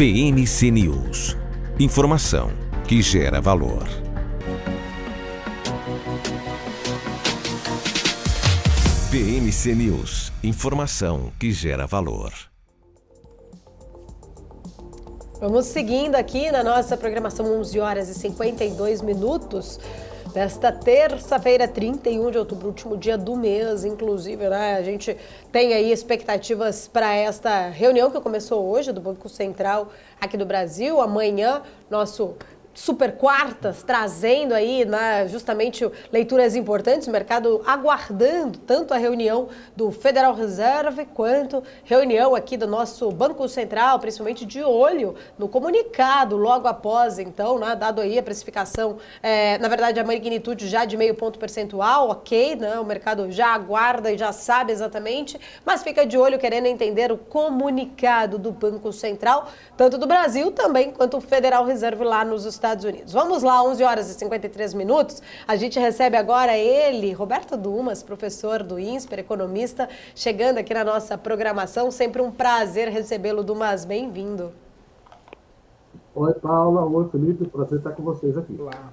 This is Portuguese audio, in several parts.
PMC News. Informação que gera valor. PMC News. Informação que gera valor. Vamos seguindo aqui na nossa programação, 11 horas e 52 minutos. Desta terça-feira, 31 de outubro, último dia do mês, inclusive, né? A gente tem aí expectativas para esta reunião que começou hoje do Banco Central aqui do Brasil. Amanhã, nosso Super Quartas, trazendo aí, né, justamente leituras importantes, o mercado aguardando tanto a reunião do Federal Reserve quanto reunião aqui do nosso Banco Central, principalmente de olho no comunicado logo após, então, né, dado aí a precificação, na verdade a magnitude já de 0,5 ponto percentual, ok, né, o mercado já aguarda e já sabe exatamente, mas fica de olho querendo entender o comunicado do Banco Central, tanto do Brasil também quanto o Federal Reserve lá nos Estados Unidos. Vamos lá, 11 horas e 53 minutos. A gente recebe agora ele, Roberto Dumas, professor do INSPER, economista, chegando aqui na nossa programação. Sempre um prazer recebê-lo, Dumas. Bem-vindo. Oi, Paula. Oi, Felipe. Prazer estar com vocês aqui. Olá.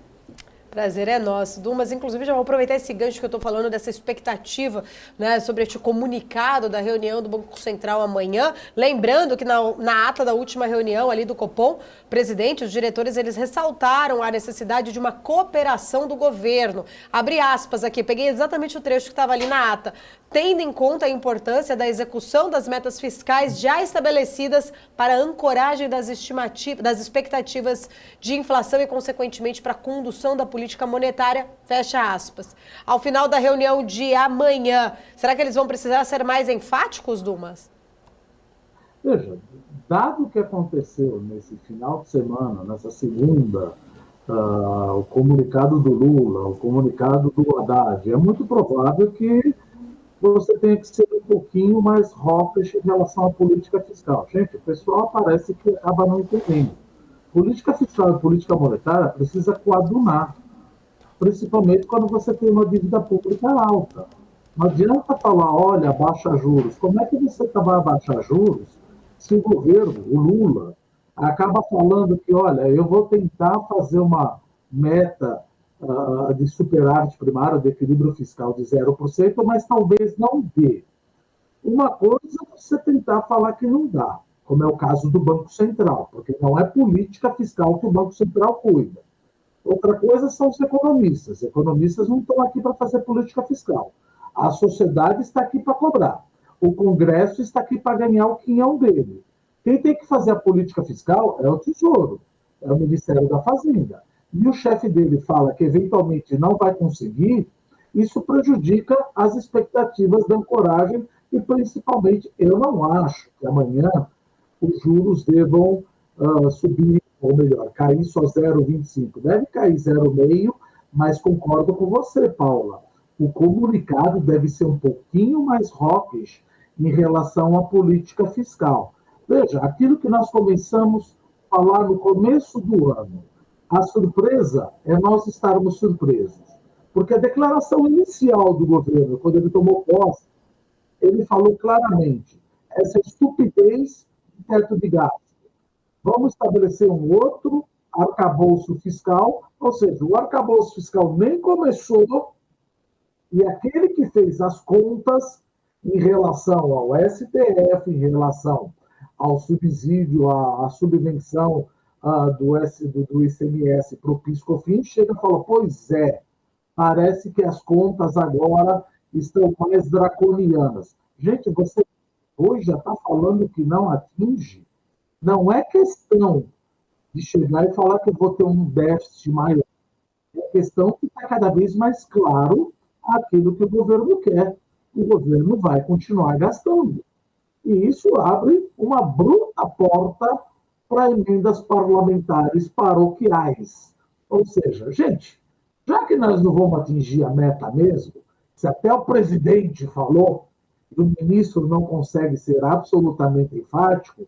Prazer é nosso, Dumas. Inclusive, já vou aproveitar esse gancho que eu estou falando dessa expectativa, né, sobre este comunicado da reunião do Banco Central amanhã. Lembrando que na ata da última reunião ali do Copom, o presidente e os diretores, eles ressaltaram a necessidade de uma cooperação do governo. Abre aspas aqui, peguei exatamente o trecho que estava ali na ata. Tendo em conta a importância da execução das metas fiscais já estabelecidas para a ancoragem das expectativas de inflação e, consequentemente, para a condução da política monetária, fecha aspas. Ao final da reunião de amanhã, será que eles vão precisar ser mais enfáticos, Dumas? Veja, dado o que aconteceu nesse final de semana, nessa segunda, o comunicado do Lula, o comunicado do Haddad, é muito provável que você tenha que ser um pouquinho mais hawkish em relação à política fiscal. Gente, o pessoal parece que acaba não entendendo. Política fiscal e política monetária precisa coadunar, principalmente quando você tem uma dívida pública alta. Não adianta falar, olha, baixa juros. Como é que você vai abaixar juros se o governo, o Lula, acaba falando que, olha, eu vou tentar fazer uma meta de superávit primário, de equilíbrio fiscal de 0%, mas talvez não dê. Uma coisa é você tentar falar que não dá, como é o caso do Banco Central, porque não é política fiscal que o Banco Central cuida. Outra coisa são os economistas. Os economistas não estão aqui para fazer política fiscal. A sociedade está aqui para cobrar. O Congresso está aqui para ganhar o quinhão dele. Quem tem que fazer a política fiscal é o Tesouro, é o Ministério da Fazenda. E o chefe dele fala que eventualmente não vai conseguir, isso prejudica as expectativas da ancoragem e, principalmente, eu não acho que amanhã os juros devam subir, ou melhor, cair só 0,25. Deve cair 0,5, mas concordo com você, Paula. O comunicado deve ser um pouquinho mais hawkish em relação à política fiscal. Veja, aquilo que nós começamos a falar no começo do ano, a surpresa é nós estarmos surpresos. Porque a declaração inicial do governo, quando ele tomou posse, ele falou claramente, essa estupidez de teto de gasto. Vamos estabelecer um outro arcabouço fiscal, ou seja, o arcabouço fiscal nem começou, e aquele que fez as contas em relação ao STF, em relação ao subsídio, à subvenção do ICMS para o PIS/COFINS, chega e fala, pois é, parece que as contas agora estão mais draconianas. Gente, você hoje já está falando que não atinge. Não é questão de chegar e falar que eu vou ter um déficit maior. É questão que está cada vez mais claro aquilo que o governo quer. O governo vai continuar gastando. E isso abre uma bruta porta para emendas parlamentares paroquiais. Ou seja, gente, já que nós não vamos atingir a meta mesmo, se até o presidente falou e o ministro não consegue ser absolutamente enfático,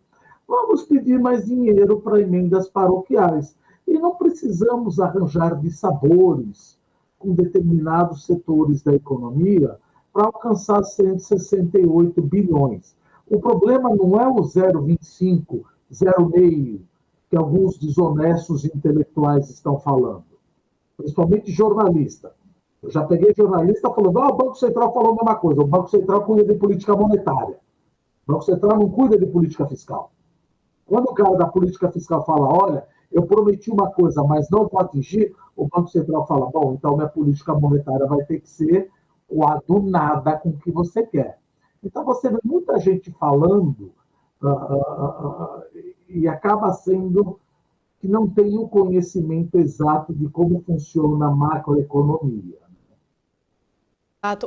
vamos pedir mais dinheiro para emendas paroquiais. E não precisamos arranjar dissabores com determinados setores da economia para alcançar 168 bilhões. O problema não é o 0,25 0,5 que alguns desonestos intelectuais estão falando, principalmente jornalista. Eu já peguei jornalista falando, o Banco Central falou a mesma coisa, o Banco Central cuida de política monetária, o Banco Central não cuida de política fiscal. Quando o cara da política fiscal fala, olha, eu prometi uma coisa, mas não vou atingir, o Banco Central fala, bom, então minha política monetária vai ter que ser coadunada com o que você quer. Então você vê muita gente falando e acaba sendo que não tem o conhecimento exato de como funciona a macroeconomia.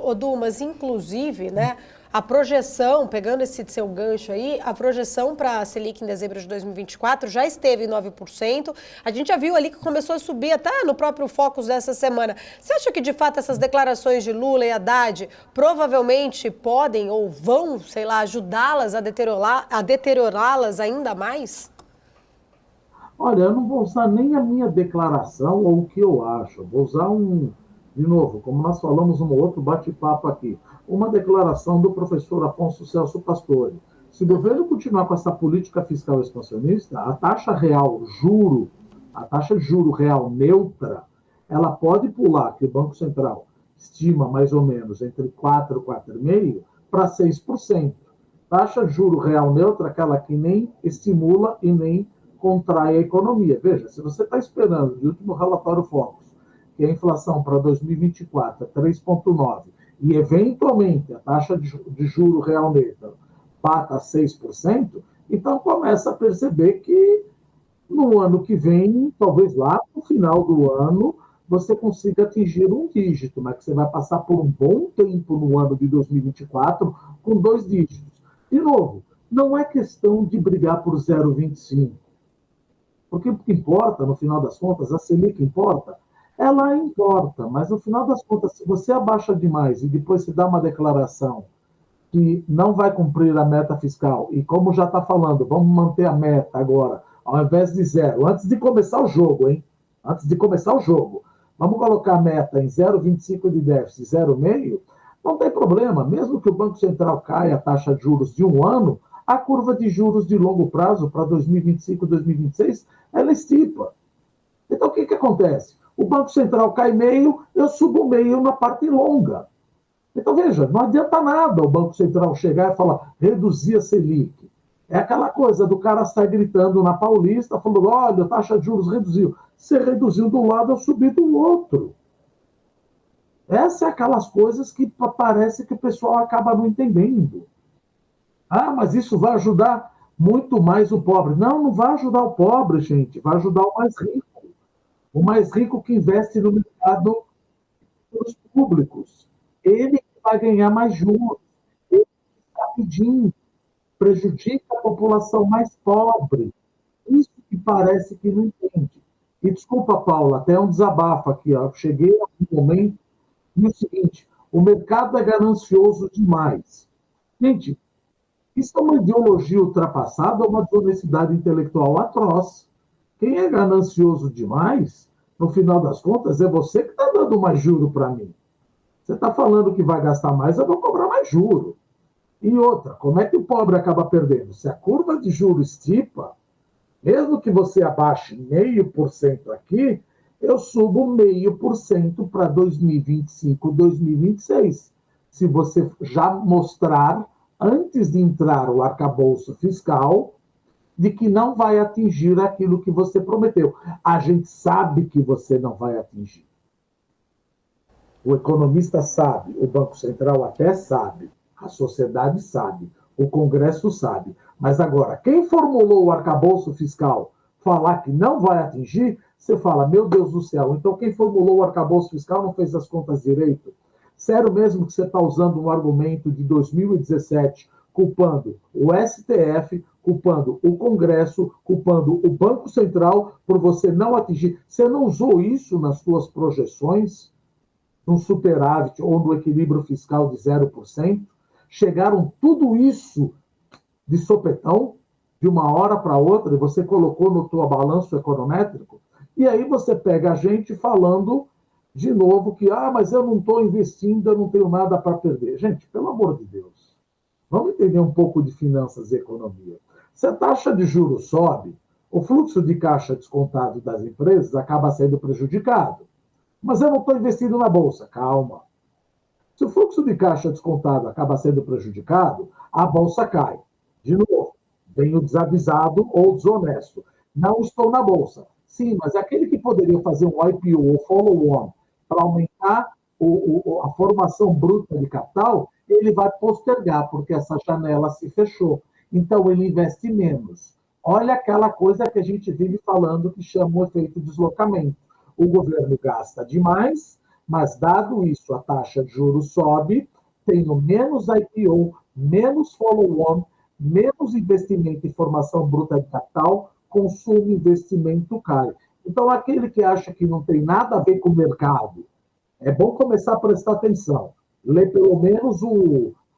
Ô, Du, mas inclusive, né, a projeção, pegando esse seu gancho aí, a projeção para a Selic em dezembro de 2024 já esteve em 9%. A gente já viu ali que começou a subir até no próprio Focus dessa semana. Você acha que, de fato, essas declarações de Lula e Haddad provavelmente podem ou vão, sei lá, ajudá-las a deteriorá-las ainda mais? Olha, eu não vou usar nem a minha declaração ou o que eu acho. Eu vou usar de novo, como nós falamos um outro bate-papo aqui, uma declaração do professor Afonso Celso Pastore. Se o governo continuar com essa política fiscal expansionista, a taxa de juro real neutra, ela pode pular, que o Banco Central estima mais ou menos entre 4 e 4,5% para 6%. Taxa de juro real neutra, aquela que nem estimula e nem contrai a economia. Veja, se você está esperando, de último relatório Focus, que a inflação para 2024 é 3,9%, e eventualmente a taxa de juro real neto bata 6%, então começa a perceber que no ano que vem, talvez lá no final do ano, você consiga atingir um dígito, mas que você vai passar por um bom tempo no ano de 2024 com 2 dígitos. De novo, não é questão de brigar por 0,25%, porque o que importa, no final das contas, a Selic importa, ela importa, mas no final das contas, se você abaixa demais e depois se dá uma declaração que não vai cumprir a meta fiscal, e como já está falando, vamos manter a meta agora, ao invés de 0, antes de começar o jogo, hein? Antes de começar o jogo, vamos colocar a meta em 0,25 de déficit, 0,5, não tem problema, mesmo que o Banco Central caia a taxa de juros de um ano, a curva de juros de longo prazo para 2025, 2026, ela estipa. Então, o que acontece? O Banco Central cai meio, eu subo meio na parte longa. Então, veja, não adianta nada o Banco Central chegar e falar reduzir a Selic. É aquela coisa do cara sair gritando na Paulista, falando, olha, a taxa de juros reduziu. Você reduziu de um lado, eu subi do outro. Essas são aquelas coisas que parece que o pessoal acaba não entendendo. Ah, mas isso vai ajudar muito mais o pobre. Não, não vai ajudar o pobre, gente. Vai ajudar o mais rico. O mais rico que investe no mercado dos públicos. Ele vai ganhar mais juros. Ele está pedindo. Prejudica a população mais pobre. Isso que parece que não entende. E desculpa, Paula, até um desabafo aqui. Ó. Cheguei a um momento e o seguinte, o mercado é ganancioso demais. Gente, isso é uma ideologia ultrapassada, uma desonestidade intelectual atroz. Quem é ganancioso demais, no final das contas, é você que está dando mais juro para mim. Você está falando que vai gastar mais, eu vou cobrar mais juro. E outra, como é que o pobre acaba perdendo? Se a curva de juros estipa, mesmo que você abaixe 0,5% aqui, eu subo 0,5% para 2025, 2026. Se você já mostrar, antes de entrar o arcabouço fiscal, de que não vai atingir aquilo que você prometeu. A gente sabe que você não vai atingir. O economista sabe, o Banco Central até sabe, a sociedade sabe, o Congresso sabe. Mas agora, quem formulou o arcabouço fiscal falar que não vai atingir, você fala, meu Deus do céu, então quem formulou o arcabouço fiscal não fez as contas direito? Sério mesmo que você está usando um argumento de 2017, culpando o STF, culpando o Congresso, culpando o Banco Central por você não atingir. Você não usou isso nas suas projeções, no superávit ou no equilíbrio fiscal de 0%? Chegaram tudo isso de sopetão, de uma hora para outra, e você colocou no teu balanço econométrico, e aí você pega a gente falando de novo que, mas eu não estou investindo, eu não tenho nada para perder. Gente, pelo amor de Deus, vamos entender um pouco de finanças e economia. Se a taxa de juros sobe, o fluxo de caixa descontado das empresas acaba sendo prejudicado. Mas eu não estou investindo na Bolsa. Calma. Se o fluxo de caixa descontado acaba sendo prejudicado, a Bolsa cai. De novo, vem o desavisado ou desonesto. Não estou na Bolsa. Sim, mas aquele que poderia fazer um IPO ou follow-on para aumentar a formação bruta de capital, ele vai postergar, porque essa janela se fechou. Então, ele investe menos. Olha aquela coisa que a gente vive falando que chama o efeito deslocamento. O governo gasta demais, mas, dado isso, a taxa de juros sobe, tenho menos IPO, menos follow-on, menos investimento em formação bruta de capital, consumo e investimento cai. Então, aquele que acha que não tem nada a ver com o mercado, é bom começar a prestar atenção, ler pelo menos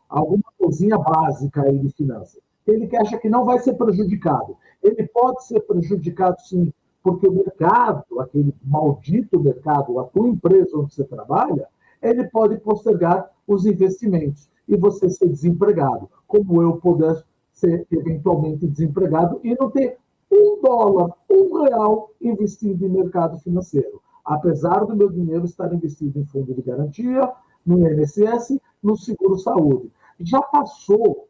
alguma coisinha básica aí de finanças. Ele que acha que não vai ser prejudicado. Ele pode ser prejudicado, sim, porque o mercado, aquele maldito mercado, a tua empresa onde você trabalha, ele pode postergar os investimentos e você ser desempregado, como eu puder ser eventualmente desempregado e não ter $1, R$1 investido em mercado financeiro, apesar do meu dinheiro estar investido em fundo de garantia, no INSS, no seguro-saúde. Já passou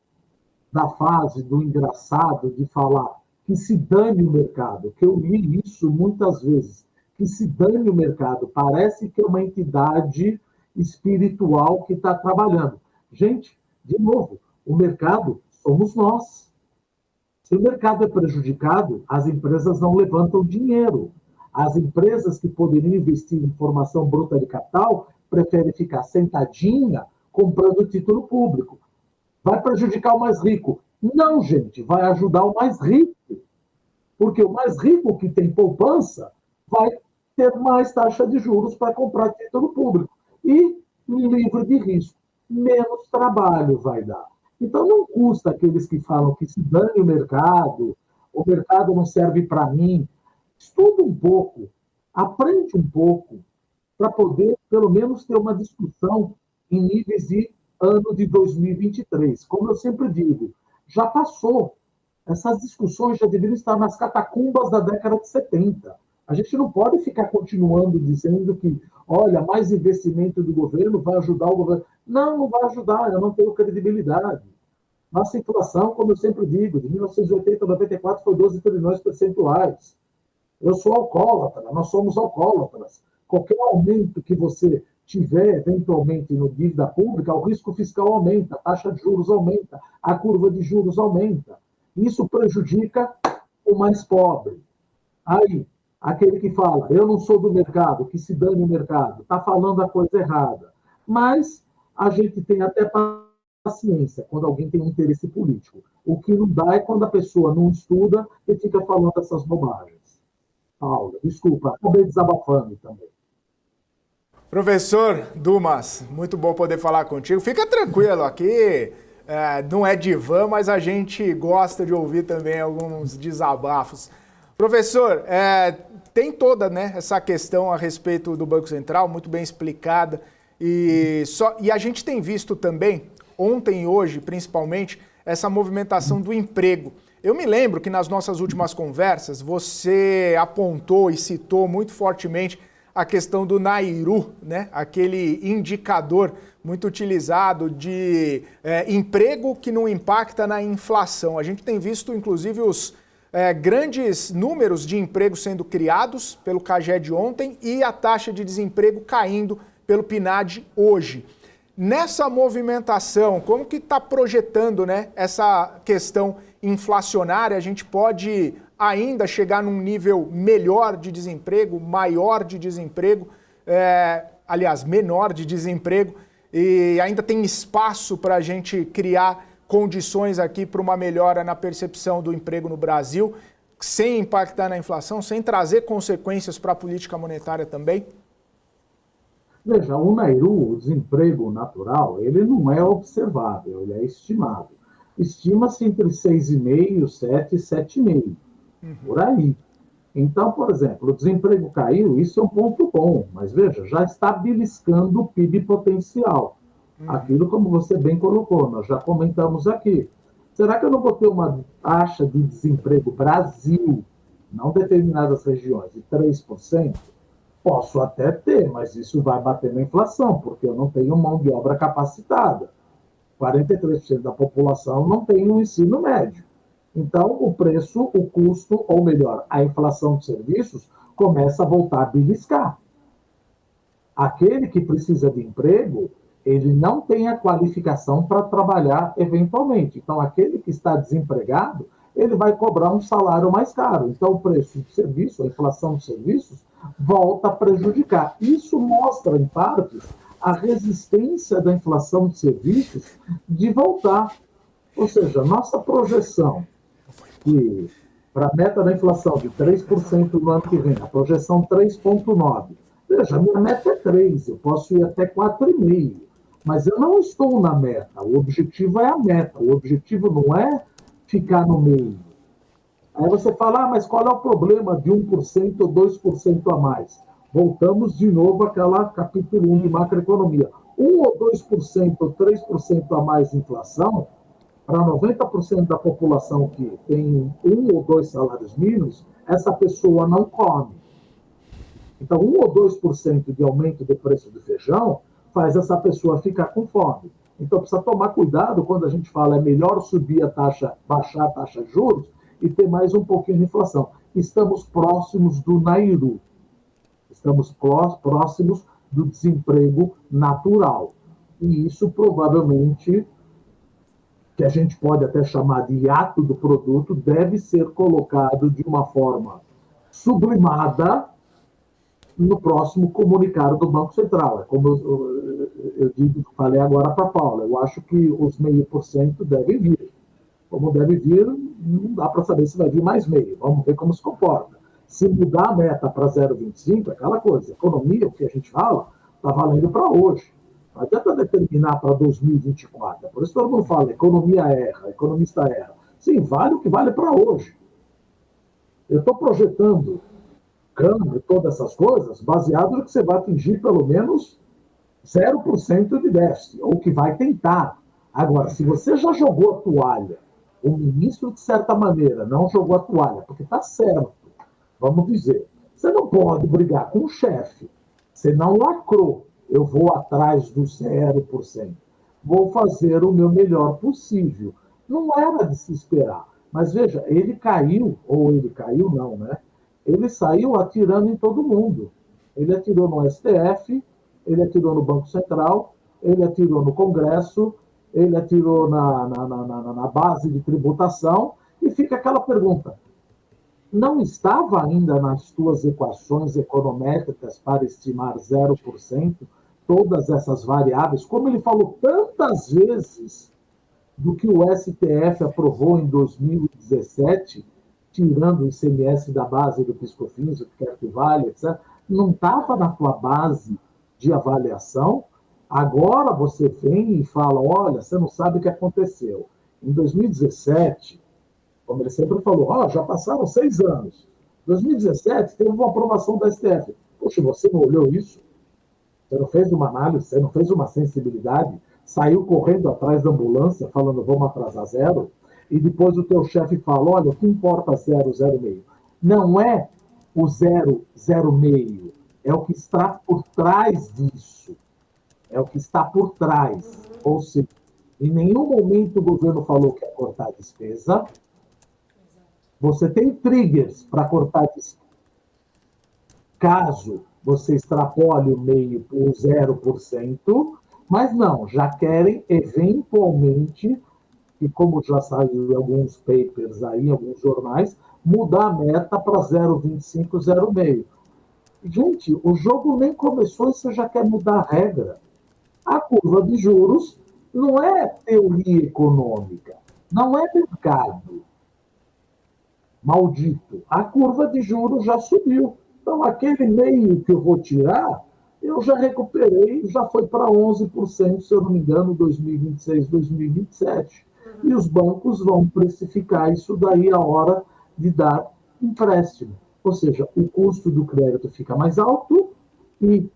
da fase do engraçado de falar que se dane o mercado, que eu li isso muitas vezes, que se dane o mercado, parece que é uma entidade espiritual que está trabalhando. Gente, de novo, o mercado somos nós. Se o mercado é prejudicado, as empresas não levantam dinheiro. As empresas que poderiam investir em formação bruta de capital preferem ficar sentadinha comprando título público. Vai prejudicar o mais rico? Não, gente, vai ajudar o mais rico. Porque o mais rico que tem poupança vai ter mais taxa de juros para comprar título público. E livre de risco. Menos trabalho vai dar. Então, não custa aqueles que falam que se dane o mercado não serve para mim. Estuda um pouco, aprende um pouco, para poder, pelo menos, ter uma discussão em níveis de ano de 2023. Como eu sempre digo, já passou. Essas discussões já deveriam estar nas catacumbas da década de 70. A gente não pode ficar continuando dizendo que, olha, mais investimento do governo vai ajudar o governo. Não, não vai ajudar, eu não tenho credibilidade. Nossa inflação, como eu sempre digo, de 1980 a 94 foi 12 trilhões percentuais. Eu sou alcoólatra, nós somos alcoólatras. Qualquer aumento que você tiver, eventualmente, no dívida pública, o risco fiscal aumenta, a taxa de juros aumenta, a curva de juros aumenta. Isso prejudica o mais pobre. Aí, aquele que fala, eu não sou do mercado, que se dane o mercado, está falando a coisa errada. Mas a gente tem até paciência quando alguém tem um interesse político. O que não dá é quando a pessoa não estuda e fica falando essas bobagens. Paula, desculpa, acabei desabafando também. Professor Dumas, muito bom poder falar contigo. Fica tranquilo, aqui não é divã, mas a gente gosta de ouvir também alguns desabafos. Professor, tem toda, né, essa questão a respeito do Banco Central, muito bem explicada, e a gente tem visto também, ontem e hoje principalmente, essa movimentação do emprego. Eu me lembro que nas nossas últimas conversas você apontou e citou muito fortemente a questão do Nairu, né? Aquele indicador muito utilizado de emprego que não impacta na inflação. A gente tem visto, inclusive, os grandes números de emprego sendo criados pelo CAGED ontem e a taxa de desemprego caindo pelo PNAD hoje. Nessa movimentação, como que está projetando, né, essa questão inflacionária? A gente pode ainda chegar num nível melhor de desemprego, maior de desemprego, aliás, menor de desemprego, e ainda tem espaço para a gente criar condições aqui para uma melhora na percepção do emprego no Brasil, sem impactar na inflação, sem trazer consequências para a política monetária também? Veja, o Nairu, o desemprego natural, ele não é observável, ele é estimado. Estima-se entre 6,5, 7 e 7,5, por aí. Então, por exemplo, o desemprego caiu, isso é um ponto bom, mas veja, já está beliscando o PIB potencial. Aquilo, como você bem colocou, nós já comentamos aqui. Será que eu não vou ter uma taxa de desemprego Brasil, não determinadas regiões, de 3%? Posso até ter, mas isso vai bater na inflação, porque eu não tenho mão de obra capacitada. 43% da população não tem um ensino médio. Então, o preço, o custo, ou melhor, a inflação de serviços começa a voltar a beliscar. Aquele que precisa de emprego, ele não tem a qualificação para trabalhar eventualmente. Então, aquele que está desempregado, ele vai cobrar um salário mais caro. Então, o preço de serviço, a inflação de serviços, volta a prejudicar. Isso mostra, em parte, a resistência da inflação de serviços de voltar. Ou seja, nossa projeção que para a meta da inflação de 3% no ano que vem, a projeção 3,9%. Veja, minha meta é 3%, eu posso ir até 4,5%, mas eu não estou na meta. O objetivo é a meta, o objetivo não é ficar no meio. Aí você fala, mas qual é o problema de 1% ou 2% a mais? Voltamos de novo àquela capítulo 1 de macroeconomia. 1 ou 2% ou 3% a mais de inflação, para 90% da população que tem 1 ou 2 salários mínimos, essa pessoa não come. Então, 1 ou 2% de aumento do preço do feijão faz essa pessoa ficar com fome. Então, precisa tomar cuidado quando a gente fala é melhor subir a taxa, baixar a taxa de juros e ter mais um pouquinho de inflação. Estamos próximos do Nairu. Estamos próximos do desemprego natural. E isso provavelmente, que a gente pode até chamar de hiato do produto, deve ser colocado de uma forma sublimada no próximo comunicado do Banco Central. É como eu falei agora para a Paula, eu acho que os 0,5% devem vir. Como deve vir, não dá para saber se vai vir mais meio. Vamos ver como se comporta. Se mudar a meta para 0,25%, é aquela coisa. Economia, o que a gente fala, está valendo para hoje. Não adianta determinar para 2024. Por isso todo mundo fala, economia erra, economista erra. Sim, vale o que vale para hoje. Eu estou projetando câmbio, todas essas coisas, baseado no que você vai atingir pelo menos 0% de déficit, ou que vai tentar. Agora, se você já jogou a toalha, o ministro, de certa maneira, não jogou a toalha, porque está certo, vamos dizer, você não pode brigar com o chefe, você não lacrou, eu vou atrás do 0%, vou fazer o meu melhor possível. Não era de se esperar, mas veja, ele caiu, ou ele caiu não, né? Ele saiu atirando em todo mundo. Ele atirou no STF, ele atirou no Banco Central, ele atirou no Congresso, ele atirou na base de tributação, e fica aquela pergunta, não estava ainda nas tuas equações econométricas para estimar 0% todas essas variáveis, como ele falou tantas vezes do que o STF aprovou em 2017, tirando o ICMS da base do PiscoFins, o que quer que vale, etc., não estava na tua base de avaliação, agora você vem e fala, olha, você não sabe o que aconteceu. Em 2017, como ele sempre falou, já passaram 6 anos. Em 2017, teve uma aprovação da STF. Poxa, você não olhou isso? Você não fez uma análise? Você não fez uma sensibilidade? Saiu correndo atrás da ambulância, falando, vamos atrasar 0%? E depois o teu chefe fala, olha, o que importa 0,5%? Não é o 0,5%, é o que está por trás disso. É o que está por trás. Ou seja, em nenhum momento o governo falou que ia cortar a despesa. Você tem triggers para cortar a despesa. Caso você extrapole o meio por 0%, mas não, já querem eventualmente, e como já saiu em alguns papers aí, em alguns jornais, mudar a meta para 0,25, 0,5%. Gente, o jogo nem começou e você já quer mudar a regra. A curva de juros não é teoria econômica, não é mercado. Maldito. A curva de juros já subiu. Então, aquele meio que eu vou tirar, eu já recuperei, já foi para 11%, se eu não me engano, 2026, 2027. E os bancos vão precificar isso daí a hora de dar empréstimo. Ou seja, o custo do crédito fica mais alto e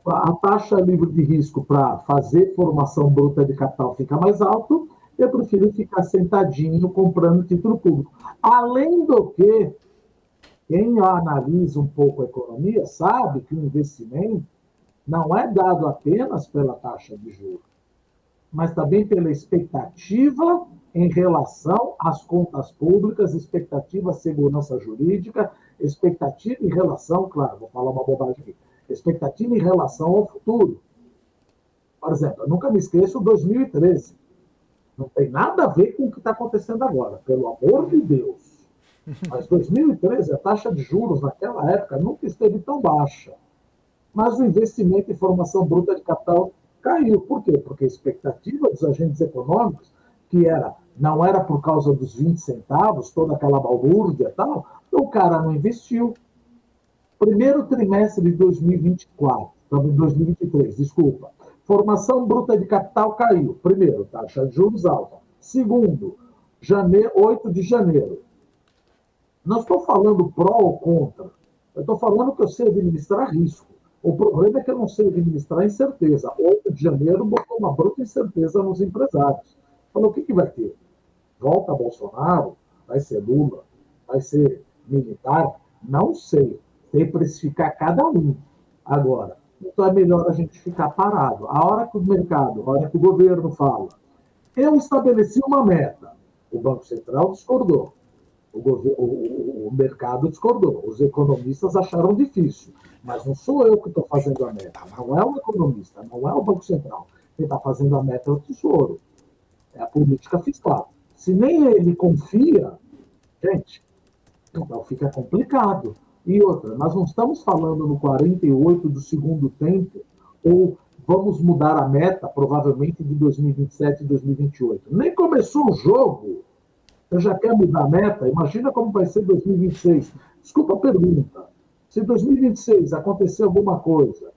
a taxa livre de risco para fazer formação bruta de capital fica mais alto eu prefiro ficar sentadinho comprando título público. Além do que, quem analisa um pouco a economia sabe que o investimento não é dado apenas pela taxa de juros, mas também pela expectativa em relação às contas públicas, expectativa à segurança jurídica, expectativa em relação, claro, vou falar uma bobagem aqui, expectativa em relação ao futuro. Por exemplo, eu nunca me esqueço de 2013. Não tem nada a ver com o que está acontecendo agora, pelo amor de Deus. Mas 2013, a taxa de juros naquela época nunca esteve tão baixa. Mas o investimento em formação bruta de capital caiu. Por quê? Porque a expectativa dos agentes econômicos, que não era por causa dos 20 centavos, toda aquela balbúrdia e tal, o cara não investiu. Primeiro trimestre de 2023, desculpa. Formação bruta de capital caiu. Primeiro, taxa de juros alta. Segundo, 8 de janeiro. Não estou falando pró ou contra. Eu estou falando que eu sei administrar risco. O problema é que eu não sei administrar incerteza. 8 de janeiro botou uma bruta incerteza nos empresários. Falou, o que vai ter? Volta Bolsonaro? Vai ser Lula? Vai ser militar? Não sei. Tem que precificar cada um. Agora, então é melhor a gente ficar parado. A hora que o mercado, a hora que o governo fala, eu estabeleci uma meta, o Banco Central discordou, o mercado discordou, os economistas acharam difícil, mas não sou eu que estou fazendo a meta, não é o economista, não é o Banco Central. Quem está fazendo a meta é o Tesouro, é a política fiscal. Se nem ele confia, gente, então fica complicado. E outra, nós não estamos falando no 48 do segundo tempo, ou vamos mudar a meta, provavelmente, de 2027 e 2028. Nem começou o jogo, você já quer mudar a meta? Imagina como vai ser 2026. Desculpa a pergunta. Se 2026 acontecer alguma coisa,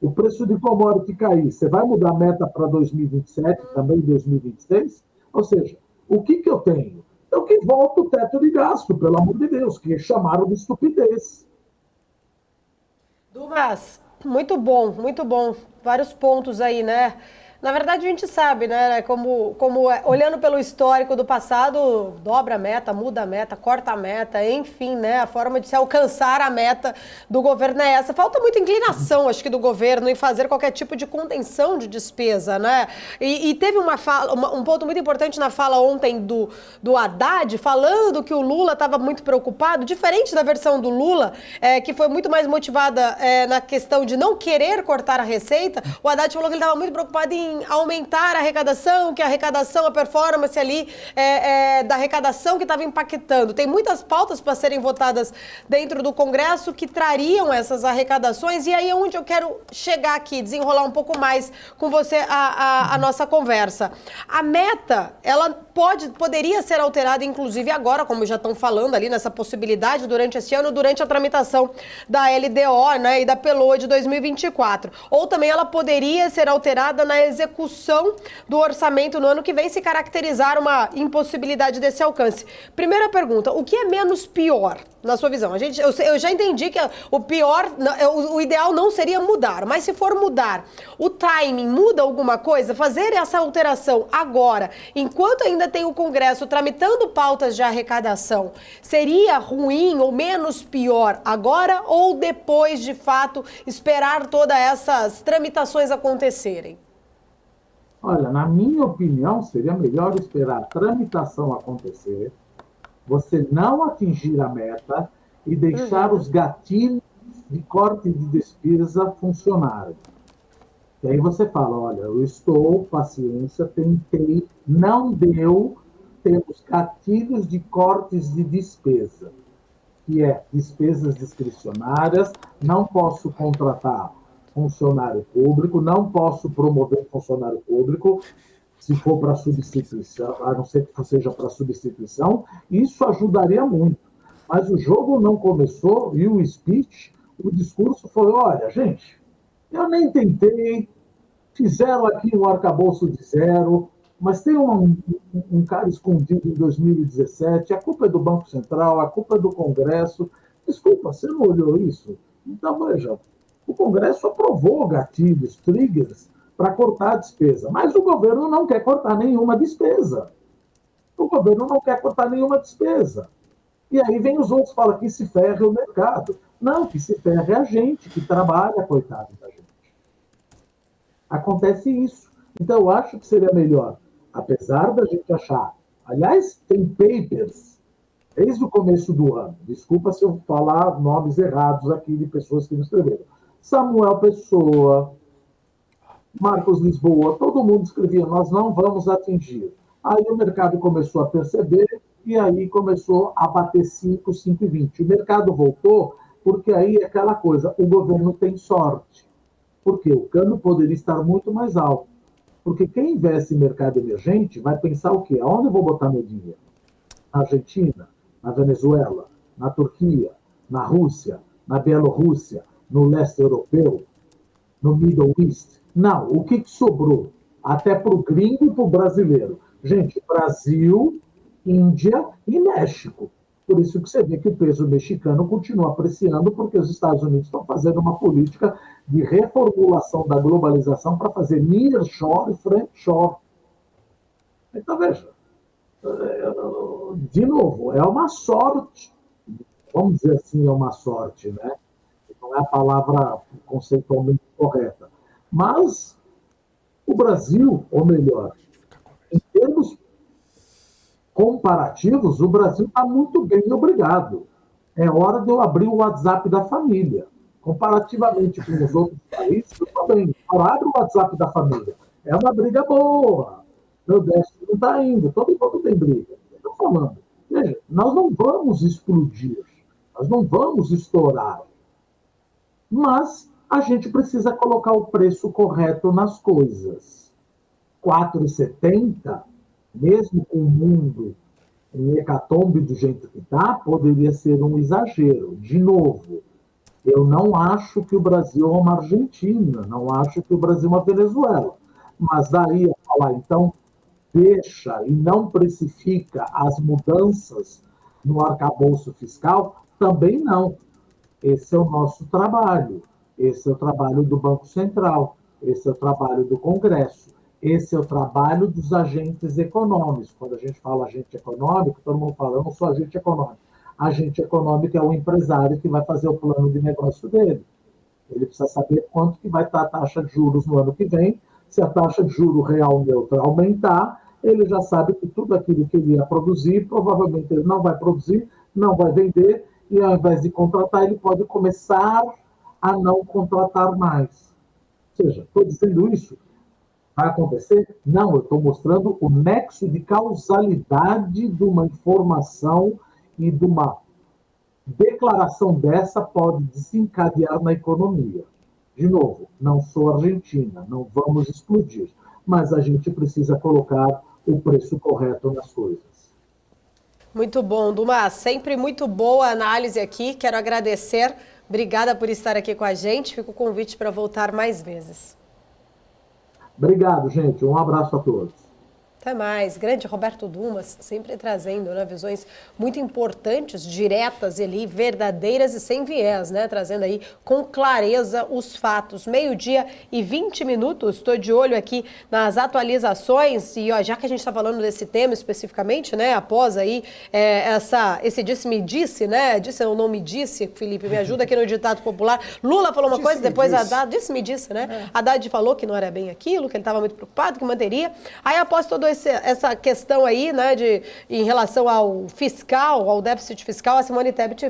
o preço de commodity cair, você vai mudar a meta para 2027, também 2026? Ou seja, o que eu tenho? Então que volta o teto de gasto, pelo amor de Deus, que chamaram de estupidez. Dumas, muito bom, muito bom. Vários pontos aí, né? Na verdade, a gente sabe, né? Olhando pelo histórico do passado, dobra a meta, muda a meta, corta a meta, enfim, né? A forma de se alcançar a meta do governo é essa. Falta muita inclinação, acho que, do governo em fazer qualquer tipo de contenção de despesa, né? E teve um ponto muito importante na fala ontem do Haddad, falando que o Lula estava muito preocupado, diferente da versão do Lula, que foi muito mais motivada na questão de não querer cortar a receita. O Haddad falou que ele estava muito preocupado em aumentar a arrecadação, que a arrecadação, a performance ali da arrecadação que estava impactando. Tem muitas pautas para serem votadas dentro do Congresso que trariam essas arrecadações, e aí é onde eu quero chegar aqui, desenrolar um pouco mais com você a nossa conversa. A meta, ela poderia ser alterada, inclusive agora, como já estão falando ali nessa possibilidade durante esse ano, durante a tramitação da LDO, né, e da PLOA de 2024. Ou também ela poderia ser alterada na execução do orçamento no ano que vem, se caracterizar uma impossibilidade desse alcance. Primeira pergunta, o que é menos pior, na sua visão? Eu já entendi que o pior, o ideal não seria mudar, mas se for mudar, o timing muda alguma coisa? Fazer essa alteração agora, enquanto ainda tem o Congresso tramitando pautas de arrecadação, seria ruim ou menos pior agora ou depois, de fato, esperar todas essas tramitações acontecerem? Olha, na minha opinião, seria melhor esperar a tramitação acontecer, você não atingir a meta e deixar os gatilhos de corte de despesa funcionarem. E aí você fala, olha, eu estou, paciência, tentei, não deu, temos gatilhos de cortes de despesa, que é despesas discricionárias, não posso contratar funcionário público, não posso promover funcionário público, se for para substituição, a não ser que seja para substituição, isso ajudaria muito. Mas o jogo não começou e o speech, o discurso foi, olha, gente, eu nem tentei, fizeram aqui um arcabouço de zero, mas tem um cara escondido em 2017, a culpa é do Banco Central, a culpa é do Congresso. Desculpa, você não olhou isso? Então, veja, o Congresso aprovou gatilhos, triggers, para cortar a despesa. Mas o governo não quer cortar nenhuma despesa. O governo não quer cortar nenhuma despesa. E aí vem os outros e falam que se ferre o mercado. Não, que se ferre a gente, que trabalha, coitado da gente. Acontece isso. Então, eu acho que seria melhor, apesar da gente achar... Aliás, tem papers, desde o começo do ano, desculpa se eu falar nomes errados aqui de pessoas que me escreveram. Samuel Pessoa, Marcos Lisboa, todo mundo escrevia, nós não vamos atingir. Aí o mercado começou a perceber e aí começou a bater 5, 5,20. O mercado voltou porque aí é aquela coisa, o governo tem sorte. Porque o câmbio poderia estar muito mais alto. Porque quem investe em mercado emergente vai pensar o quê? Aonde eu vou botar meu dinheiro? Na Argentina, na Venezuela, na Turquia, na Rússia, na Bielorrússia, no leste europeu, no Middle East. Não, o que sobrou? Até para o gringo e para o brasileiro. Gente, Brasil, Índia e México. Por isso que você vê que o peso mexicano continua apreciando, porque os Estados Unidos estão fazendo uma política de reformulação da globalização para fazer nearshore e friendshore. Então, veja, de novo, é uma sorte, vamos dizer assim, é uma sorte, né? Não é a palavra conceitualmente correta. Mas o Brasil, ou melhor, em termos comparativos, o Brasil está muito bem, obrigado. É hora de eu abrir o WhatsApp da família. Comparativamente com os outros países, eu estou bem. Abre o WhatsApp da família. É uma briga boa. Meu déficit não está indo. Todo mundo tem briga. Estou falando. Veja, nós não vamos explodir. Nós não vamos estourar. Mas a gente precisa colocar o preço correto nas coisas. 4,70, mesmo com o mundo em hecatombe do jeito que está, poderia ser um exagero. De novo, eu não acho que o Brasil é uma Argentina, não acho que o Brasil é uma Venezuela. Mas daí a falar, então, deixa e não precifica as mudanças no arcabouço fiscal, também não. Esse é o nosso trabalho. Esse é o trabalho do Banco Central. Esse é o trabalho do Congresso. Esse é o trabalho dos agentes econômicos. Quando a gente fala agente econômico, todo mundo fala, eu não sou agente econômico. Agente econômico é o empresário que vai fazer o plano de negócio dele. Ele precisa saber quanto que vai estar a taxa de juros no ano que vem. Se a taxa de juros real neutra aumentar, ele já sabe que tudo aquilo que ele ia produzir, provavelmente ele não vai produzir, não vai vender, e ao invés de contratar, ele pode começar a não contratar mais. Ou seja, estou dizendo isso, vai acontecer? Não, eu estou mostrando o nexo de causalidade de uma informação e de uma declaração dessa pode desencadear na economia. De novo, não sou Argentina, não vamos explodir, mas a gente precisa colocar o preço correto nas coisas. Muito bom, Dumas. Sempre muito boa análise aqui. Quero agradecer. Obrigada por estar aqui com a gente. Fica o convite para voltar mais vezes. Obrigado, gente. Um abraço a todos. Até mais. Grande Roberto Dumas, sempre trazendo, né, visões muito importantes, diretas ali, verdadeiras e sem viés, né? Trazendo aí com clareza os fatos. 12h20. Estou de olho aqui nas atualizações e ó, já que a gente está falando desse tema especificamente, né? Após aí esse disse-me-disse, né? Disse ou não me disse, Felipe, me ajuda aqui no ditado popular. Lula falou uma coisa, depois Haddad disse-me-disse, né? Haddad falou que não era bem aquilo, que ele estava muito preocupado, que manteria. Aí após todo essa questão aí, né, em relação ao fiscal, ao déficit fiscal, a Simone Tebet